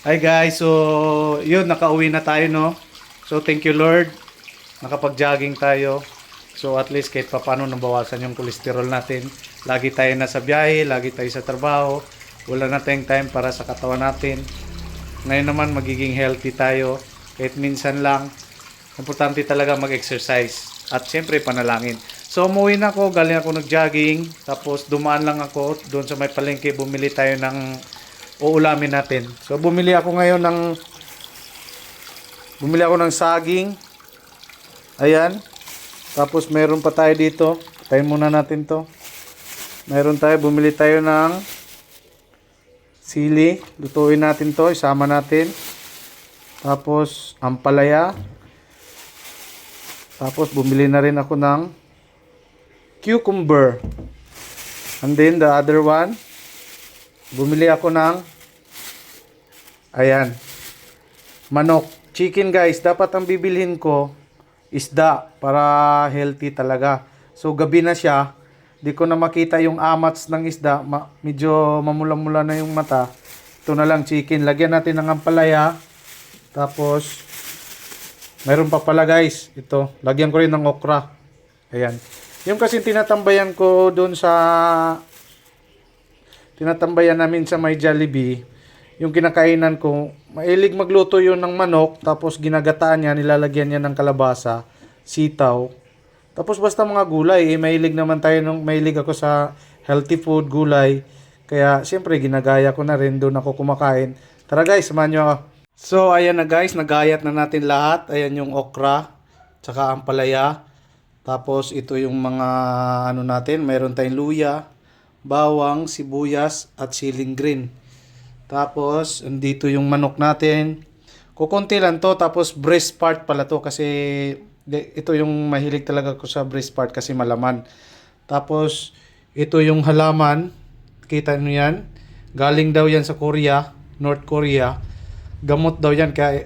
Hi guys, so yun, nakauwi na tayo, no? So thank you Lord, nakapag-jogging tayo. So at least kahit paano nabawasan yung cholesterol natin. Lagi tayo nasa biyahe, lagi tayo sa trabaho. Wala na tayong time para sa katawan natin. Ngayon naman magiging healthy tayo. Kahit minsan lang, importante talaga mag-exercise. At syempre panalangin. So umuwi na ako, galing ako nag-jogging. Tapos dumaan lang ako doon sa may palengke, bumili tayo ng uulamin natin. So bumili ako ng saging. Ayan. Tapos meron pa tayo dito. Tayo muna natin to. Bumili tayo ng sili. Lutuin natin to, isama natin. Tapos ampalaya. Tapos bumili na rin ako ng cucumber. And then the other one, bumili ako ng ayan, manok. Chicken guys, dapat ang bibilhin ko isda para healthy talaga. So gabi na siya, di ko na makita yung amats ng isda, medyo mamula-mula na yung mata. Ito na lang chicken, lagyan natin ng ampalaya. Tapos mayroon pa pala guys, ito, lagyan ko rin ng okra. Ayan. Yung kasi tinatambayan ko doon tinatambayan namin sa may Jollibee, yung kinakainan ko, mailig magluto yun ng manok, tapos ginagataan niya, nilalagyan niya ng kalabasa, sitaw, tapos basta mga gulay, mahilig ako sa healthy food, gulay, kaya siyempre ginagaya ko na rin, doon ako kumakain. Tara guys, samahan nyo ako. So ayan na guys, nagayat na natin lahat, ayan yung okra, tsaka ampalaya, tapos ito yung mga ano natin, mayroon tayong luya, bawang, sibuyas, at siling green. Tapos, andito yung manok natin. Kukunti lang to, tapos breast part pala to kasi ito yung mahilig talaga ko sa breast part kasi malaman. Tapos, ito yung halaman. Kita nyo yan? Galing daw yan sa Korea, North Korea. Gamot daw yan, kaya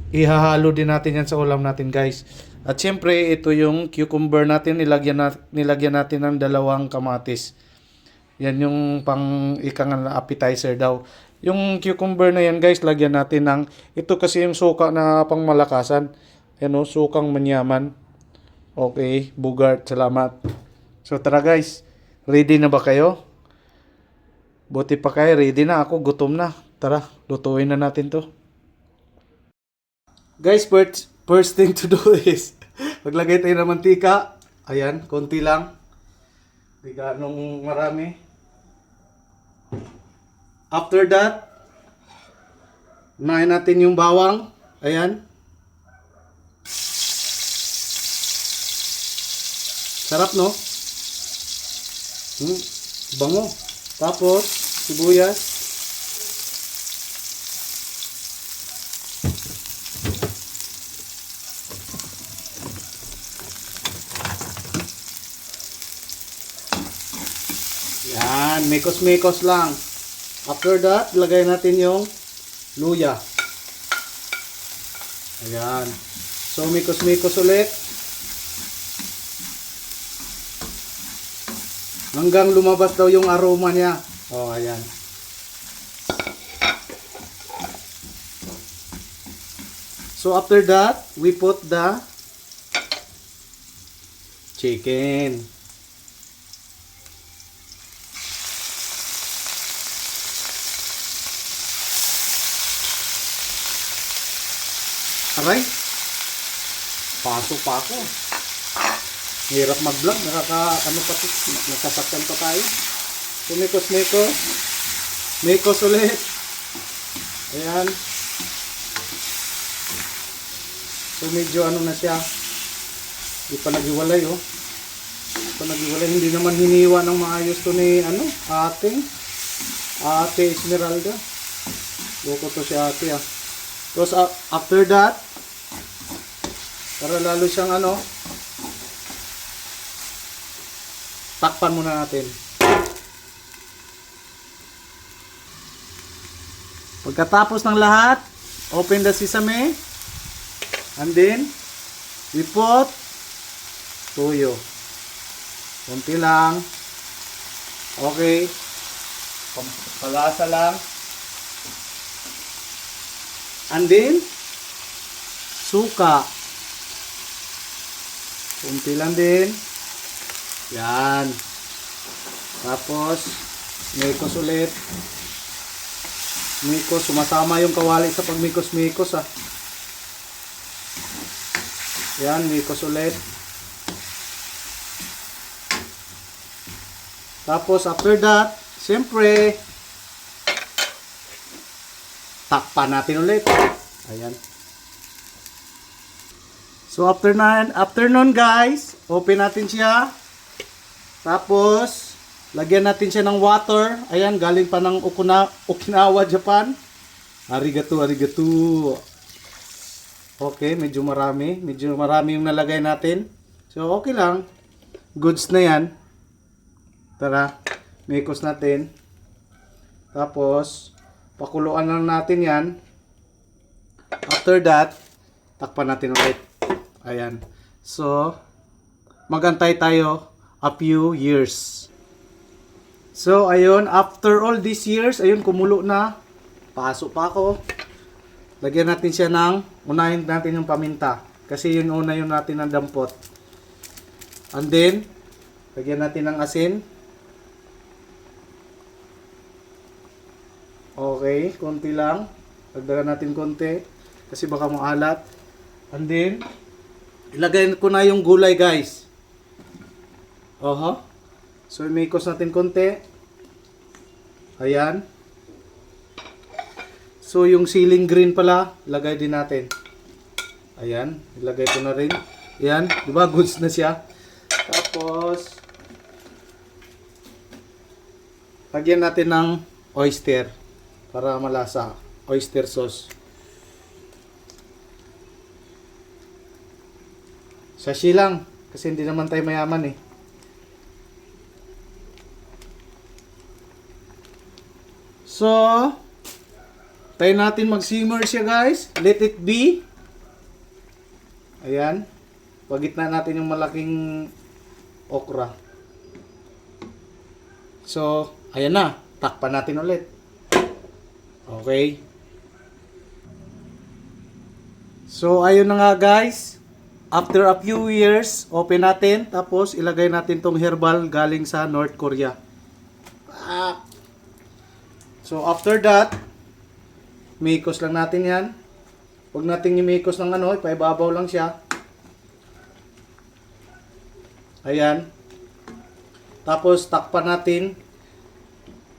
ihahalo din natin yan sa ulam natin guys. At syempre, ito yung cucumber natin, nilagyan natin ng 2 kamatis. Yan yung pang ikang appetizer daw. Yung cucumber na yan guys, lagyan natin ng, ito kasi yung suka na pang malakasan. Yan o, sukang manyaman. Okay, Bugart, salamat. So tara guys, ready na ba kayo? Buti pa kayo, ready na ako, gutom na. Tara, lutuin na natin to. Guys, first thing to do is, maglagay tayo ng mantika. Ayan, konti lang. Hindi ganong marami. After that, unahin natin yung bawang. Ayan. Sarap, no? Bango. Tapos, sibuyas. Yan, mikos-mikos lang. After that, lagay natin yung luya. Ayan. So, mikos-mikos ulit. Hanggang lumabas daw yung aroma niya. Oh, ayan. So, after that, we put the chicken. Aray, pasok pa ako. Hirap mag-vlog, nakasaktan pa tayo. Mikos-mikos. Mikos ulit. Ayan. So medyo ano na siya. Di pa naghiwalay oh. Di pa naghiwalay. Hindi naman hiniwa ng maayos to ni Ate Esmeralda. Loko to si ate ah. Tapos after that, para lalo siyang takpan muna natin. Pagkatapos ng lahat, open the sesame, and then we put tuyo. Kunti lang. Okay. Palasa lang. And then, suka. Kunti lang din. Yan. Tapos, mikos ulit. Mikos, sumasama yung kawali sa pagmikos-mikos ah. Yan, mikos ulit. Tapos, after that, siyempre, takpan natin ulit. Ayan. So, after nun guys, open natin siya. Tapos, lagyan natin siya ng water. Ayan, galing pa ng Okinawa, Japan. Arigato, arigato. Okay, medyo marami. Medyo marami yung nalagay natin. So, okay lang. Goods na yan. Tara, mikos natin. Tapos, pakuluan lang natin yan. After that, takpan natin ulit. Ayan. So, magantay tayo a few years. So, ayun, after all these years, ayun, kumulo na. Pasok pa ako. Lagyan natin siya unahin natin yung paminta. Kasi yun una yun natin ng dampot. And then, lagyan natin ng asin. Okay, konti lang. Dagdagan natin konti. Kasi baka maalat. And then, ilagay ko na yung gulay guys. So, imikos natin konti. Ayan. So, yung ceiling green pala, ilagay din natin. Ayan, ilagay ko na rin. Ayan, di ba? Goods na siya. Tapos, lagyan natin ng oyster para malasa. Oyster sauce. Sashi lang. Kasi hindi naman tayo mayaman eh. So, tayo natin mag-simmer siya guys. Let it be. Ayan. Pagitna natin yung malaking okra. So, ayan na. Takpan natin ulit. Okay. So, ayun na nga guys. After a few years, open natin. Tapos, ilagay natin tong herbal galing sa North Korea. So, after that, mikos lang natin yan. Huwag natin imikos ng ipaibabaw lang siya. Ayan. Tapos, takpan natin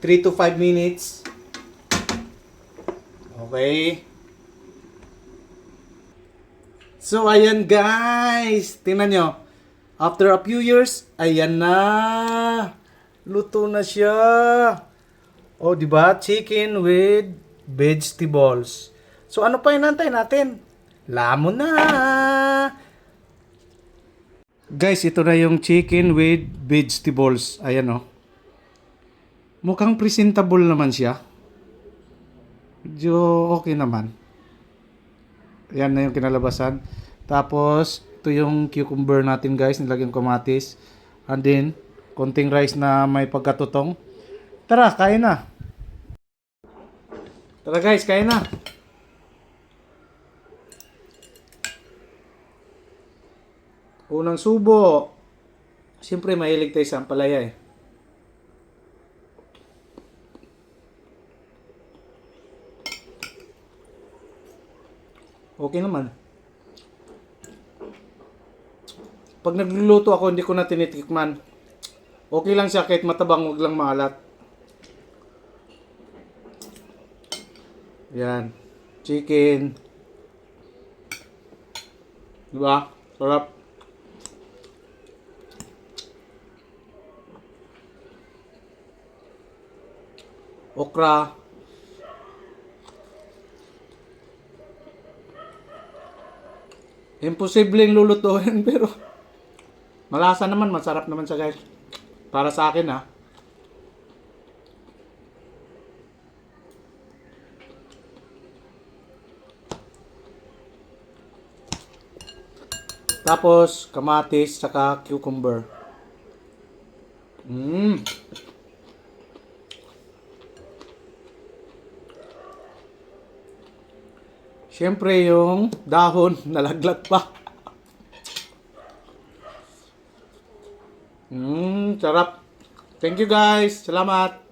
3 to 5 minutes. Okay. So, ayan guys. Tingnan nyo. After a few years, ayan na. Luto na siya. Oh, di ba? Chicken with vegetables. So, ano pa inantay natin? Lamon na. Guys, ito na yung chicken with vegetables. Ayan oh. Mukhang presentable naman siya. Medyo okay naman. Ayan na yung kinalabasan. Tapos, ito yung cucumber natin guys. Nilagyan kamatis. And then, konting rice na may pagkatutong. Tara, kain na. Tara guys, kain na. Unang subo. Siyempre, mahilig tayo sa ampalaya eh. Okay naman. Pag nagluluto ako, hindi ko na tinitikman. Okay lang siya kahit matabang, wag lang maalat. Yan. Chicken. Diba? Sarap. Okra. Imposibleng lulutuin pero malasa naman, masarap naman siya guys. Para sa akin ha. Tapos kamatis saka cucumber. Siyempre yung dahon, nalaglag pa. Sarap. Thank you guys. Salamat.